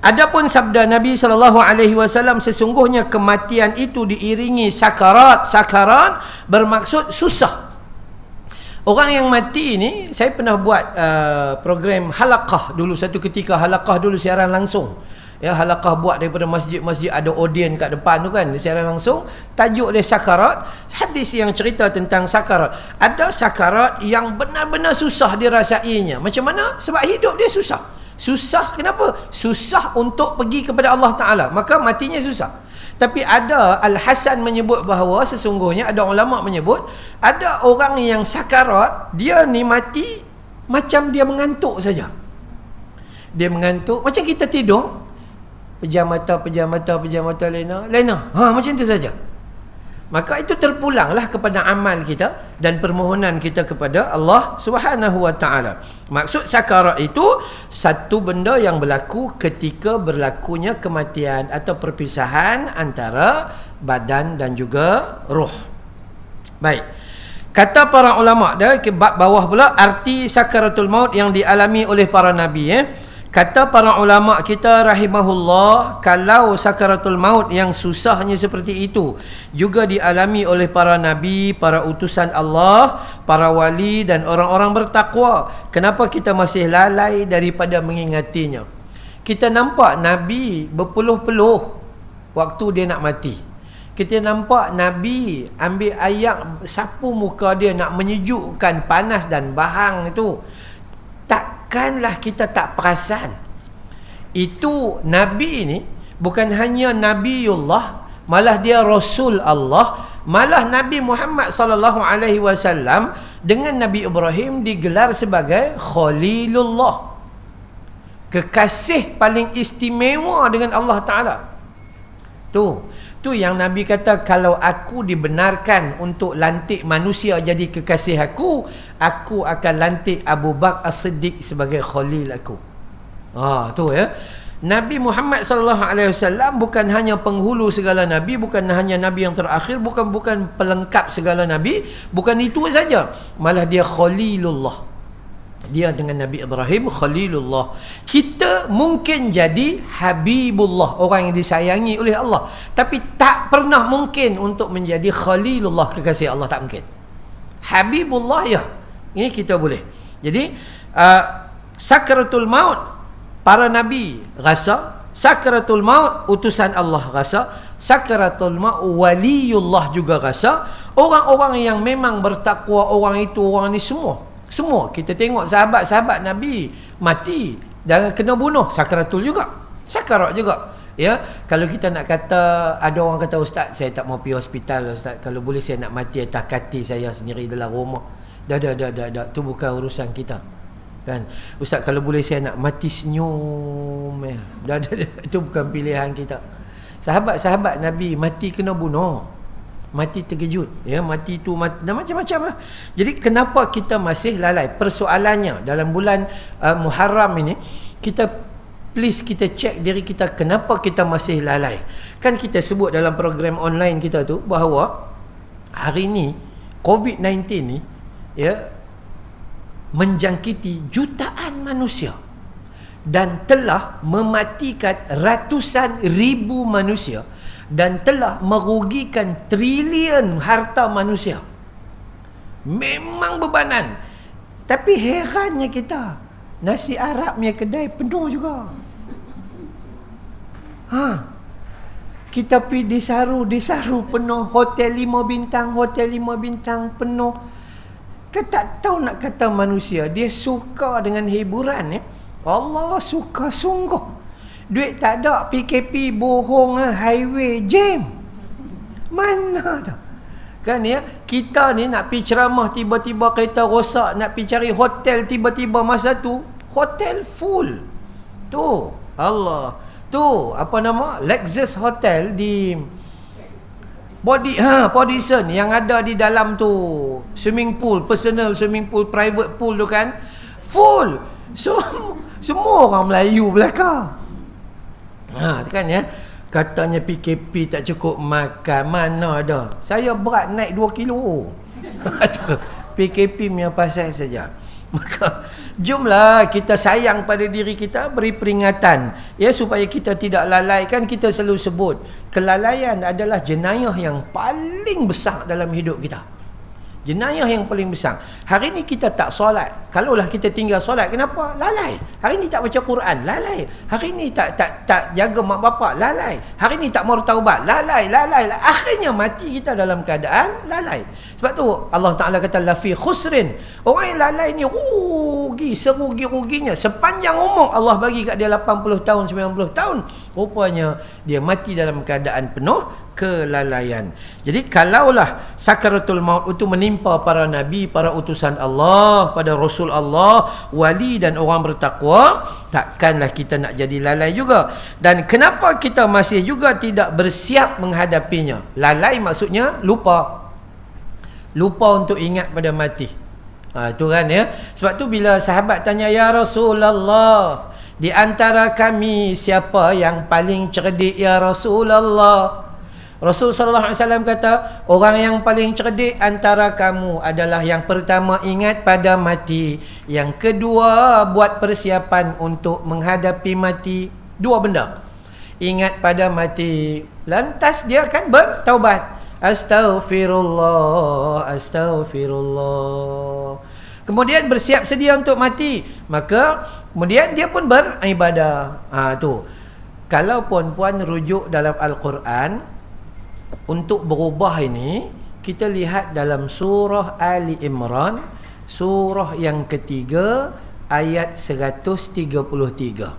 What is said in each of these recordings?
Adapun sabda Nabi SAW, sesungguhnya kematian itu diiringi sakarat. Sakarat bermaksud susah. Orang yang mati ni, saya pernah buat program halaqah dulu, satu ketika halaqah dulu siaran langsung. Ya, halaqah buat daripada masjid-masjid, ada audien kat depan tu kan, siaran langsung. Tajuk dia sakarat. Hadis yang cerita tentang sakarat. Ada sakarat yang benar-benar susah dirasainya. Macam mana? Sebab hidup dia susah. Susah kenapa? Susah untuk pergi kepada Allah Ta'ala, maka matinya susah. Tapi ada Al-Hasan menyebut bahawa sesungguhnya ada ulama menyebut ada orang yang sakarat, dia ni mati macam dia mengantuk saja. Dia mengantuk macam kita tidur, pejam mata lena. Macam tu saja. Maka itu terpulanglah kepada amal kita dan permohonan kita kepada Allah Subhanahu wa taala. Maksud sakarat itu satu benda yang berlaku ketika berlakunya kematian atau perpisahan antara badan dan juga roh. Baik. Kata para ulama, dah ke bab bawah pula, arti sakaratul maut yang dialami oleh para nabi. Kata para ulama kita rahimahullah, kalau sakaratul maut yang susahnya seperti itu juga dialami oleh para nabi, para utusan Allah, para wali dan orang-orang bertakwa, kenapa kita masih lalai daripada mengingatinya? Kita nampak nabi berpeluh-peluh waktu dia nak mati. Kita nampak nabi ambil air sapu muka dia nak menyejukkan panas dan bahang itu. Takkanlah kita tak perasan. Itu nabi ini bukan hanya nabiullah, malah dia rasul Allah. Malah Nabi Muhammad sallallahu alaihi wasallam dengan Nabi Ibrahim digelar sebagai Khalilullah, kekasih paling istimewa dengan Allah Taala. Tu yang Nabi kata, kalau aku dibenarkan untuk lantik manusia jadi kekasih aku akan lantik Abu Bakar As-Siddiq sebagai khalil aku. Nabi Muhammad sallallahu alaihi wasallam bukan hanya penghulu segala nabi, bukan hanya nabi yang terakhir, bukan pelengkap segala nabi, bukan itu saja, malah dia Khalilullah. Dia dengan Nabi Ibrahim Khalilullah. Kita mungkin jadi Habibullah, orang yang disayangi oleh Allah, tapi tak pernah mungkin untuk menjadi Khalilullah, kekasih Allah, tak mungkin. Habibullah ya, ini kita boleh. Jadi sakaratul maut para nabi rasa, sakaratul maut utusan Allah rasa, sakaratul maut waliullah juga rasa. Orang-orang yang memang bertakwa, orang itu, orang ni semua kita tengok sahabat-sahabat Nabi mati jangan kena bunuh, sakaratul juga, sakarat juga. Ya, kalau kita nak kata, ada orang kata, ustaz saya tak mau pergi hospital ustaz, kalau boleh saya nak mati atas katil saya sendiri dalam rumah. Dah tu bukan urusan kita kan. Ustaz kalau boleh saya nak mati senyum dah itu bukan pilihan kita. Sahabat-sahabat Nabi mati kena bunuh, mati terkejut, ya, mati tu dan macam-macam lah. Jadi kenapa kita masih lalai? Persoalannya dalam bulan Muharram ini, kita cek diri kita, kenapa kita masih lalai. Kan kita sebut dalam program online kita tu bahawa hari ni COVID-19 ni ya menjangkiti jutaan manusia dan telah mematikan ratusan ribu manusia dan telah merugikan trilion harta manusia. Memang bebanan. Tapi herannya kita, nasi Arabnya kedai penuh juga. Kita pergi disaru penuh, hotel 5 bintang penuh. Kita tak tahu nak kata manusia dia suka dengan hiburan ya. Allah suka sungguh. Duit tak ada, PKP bohong, highway jam. Mana tu? Kan ya, kita ni nak pergi ceramah tiba-tiba kereta rosak, nak pergi cari hotel tiba-tiba masa tu hotel full. Tu, Allah. Tu, apa nama? Lexus Hotel di Podison yang ada di dalam tu swimming pool, personal swimming pool, private pool tu kan full. So semua orang Melayu belakang. Kan ya, katanya PKP tak cukup makan, mana ada. Saya berat naik 2 kilo. PKP punya pasal saja. Maka jomlah kita sayang pada diri kita, beri peringatan ya, supaya kita tidak lalai. Kan kita selalu sebut kelalaian adalah jenayah yang paling besar dalam hidup kita. Jenayah yang paling besar. Hari ni kita tak solat. Kalaulah kita tinggal solat, kenapa? Lalai. Hari ni tak baca Quran, lalai. Hari ni tak jaga mak bapak, lalai. Hari ni tak mau taubat, lalai. Akhirnya mati kita dalam keadaan lalai. Sebab tu Allah Taala kata la fi khusrin. Orang yang lalai ni rugi, serugi-ruginya. Sepanjang umur Allah bagi kat dia 80 tahun, 90 tahun, rupanya dia mati dalam keadaan penuh kelalaian. Jadi kalaulah sakaratul maut itu menimpa para nabi, para utusan Allah, pada Rasul Allah, wali dan orang bertakwa, takkanlah kita nak jadi lalai juga. Dan kenapa kita masih juga tidak bersiap menghadapinya? Lalai maksudnya lupa untuk ingat pada mati. Itu kan ya. Sebab tu bila sahabat tanya, ya Rasulullah, di antara kami siapa yang paling cerdik ya Rasulullah? Rasul sallallahu alaihi wasallam kata, orang yang paling cerdik antara kamu adalah yang pertama ingat pada mati, yang kedua buat persiapan untuk menghadapi mati. Dua benda. Ingat pada mati, lantas dia akan bertaubat. Astaghfirullah, astaghfirullah. Kemudian bersiap sedia untuk mati, maka kemudian dia pun beribadah. Tu. Kalau puan-puan rujuk dalam Al-Quran, untuk berubah ini, kita lihat dalam surah Ali Imran, surah yang ketiga, ayat 133.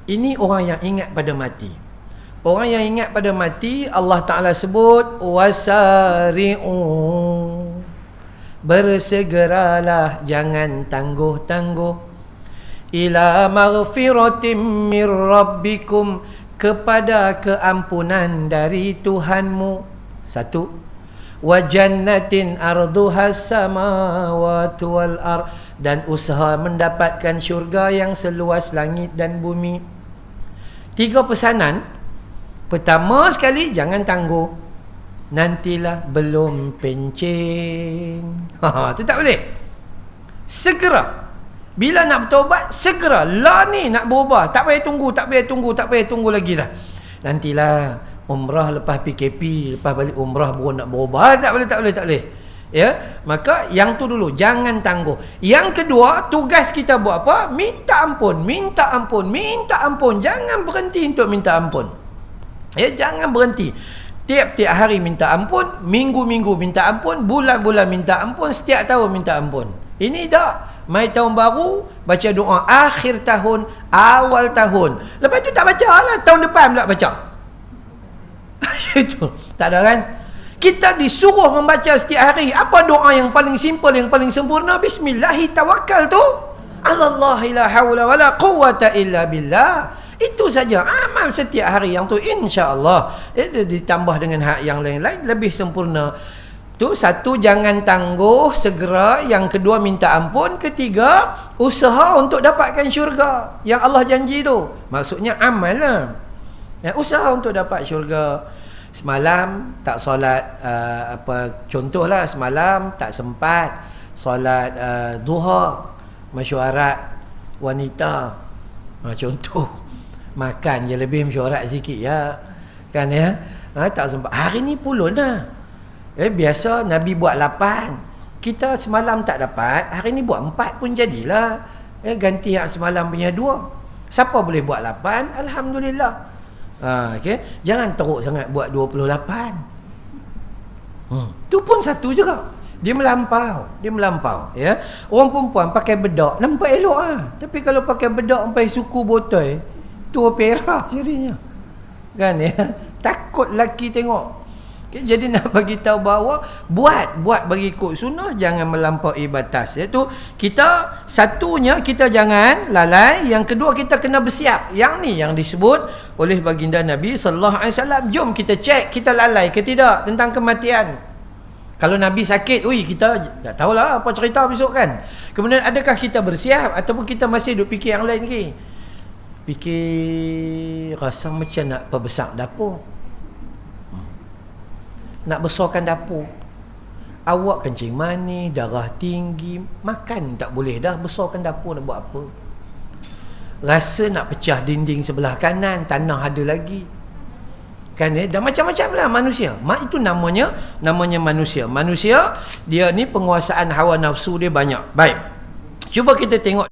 Ini orang yang ingat pada mati. Orang yang ingat pada mati, Allah Ta'ala sebut, wasari'u, bersegeralah, jangan tangguh-tangguh, ila maghfiratim mir rabbikum, kepada keampunan dari Tuhanmu. Satu. Wa jannatin arduhas samawati wal ard, dan usaha mendapatkan syurga yang seluas langit dan bumi. Tiga pesanan. Pertama sekali, jangan tangguh. Nantilah belum pencen. Itu tak boleh. Segera. Bila nak bertaubat, segera. Lah ni nak berubah, tak payah tunggu lagi dah. Nantilah umrah lepas PKP, lepas balik umrah baru nak berubah. Tak boleh. Ya, maka yang tu dulu, jangan tangguh. Yang kedua, tugas kita buat apa? Minta ampun. Jangan berhenti untuk minta ampun. Ya, jangan berhenti. Tiap-tiap hari minta ampun, minggu-minggu minta ampun, bulan-bulan minta ampun, setiap tahun minta ampun. Ini tak. Mai tahun baru, baca doa akhir tahun, awal tahun. Lepas tu tak baca lah, tahun depan pula baca. Itu. Tak ada kan? Kita disuruh membaca setiap hari. Apa doa yang paling simple, yang paling sempurna? Bismillahi tawakkal tu. Allahi la hawla wa la quwwata illa billah. Itu saja amal setiap hari yang tu, insya-Allah. Ditambah dengan hak yang lain-lain lebih sempurna. Tu satu, jangan tangguh, segera. Yang kedua, minta ampun. Ketiga, usaha untuk dapatkan syurga yang Allah janji tu. Maksudnya amal lah. Ya, usaha untuk dapat syurga. Semalam tak solat, contohlah semalam tak sempat solat duha, mesyuarat wanita. Contoh, makan je lebih mesyuarat sikit ya. Kan ya? Tak sempat. Hari ni pulun dah. Biasa Nabi buat 8. Kita semalam tak dapat, hari ni buat 4 pun jadilah. Ganti yang semalam punya 2. Siapa boleh buat 8? Alhamdulillah. Okay? Jangan teruk sangat buat 28. Tu pun satu juga. Dia melampau. Ya? Orang perempuan pakai bedak, nampak elok lah. Tapi kalau pakai bedak sampai suku botol, tu opera jadinya. Kan ya? Takut laki tengok. Okay, jadi nak bagi tahu bahawa buat bagi ikut sunnah, jangan melampaui batas. Iaitu kita, satunya kita jangan lalai, yang kedua kita kena bersiap. Yang ni yang disebut oleh baginda Nabi sallallahu alaihi wasallam. Jom kita cek kita lalai ke tidak tentang kematian. Kalau Nabi sakit, kita tak tahulah apa cerita besok kan. Kemudian adakah kita bersiap ataupun kita masih duk fikir yang lain lagi? Fikir rasa macam nak perbesar dapur. Nak besarkan dapur. Awak kencing manis, darah tinggi, makan tak boleh dah, besarkan dapur nak buat apa? Rasa nak pecah dinding sebelah kanan, tanah ada lagi. Kan dah macam-macam lah manusia. Itu namanya manusia. Manusia dia ni penguasaan hawa nafsu dia banyak. Baik. Cuba kita tengok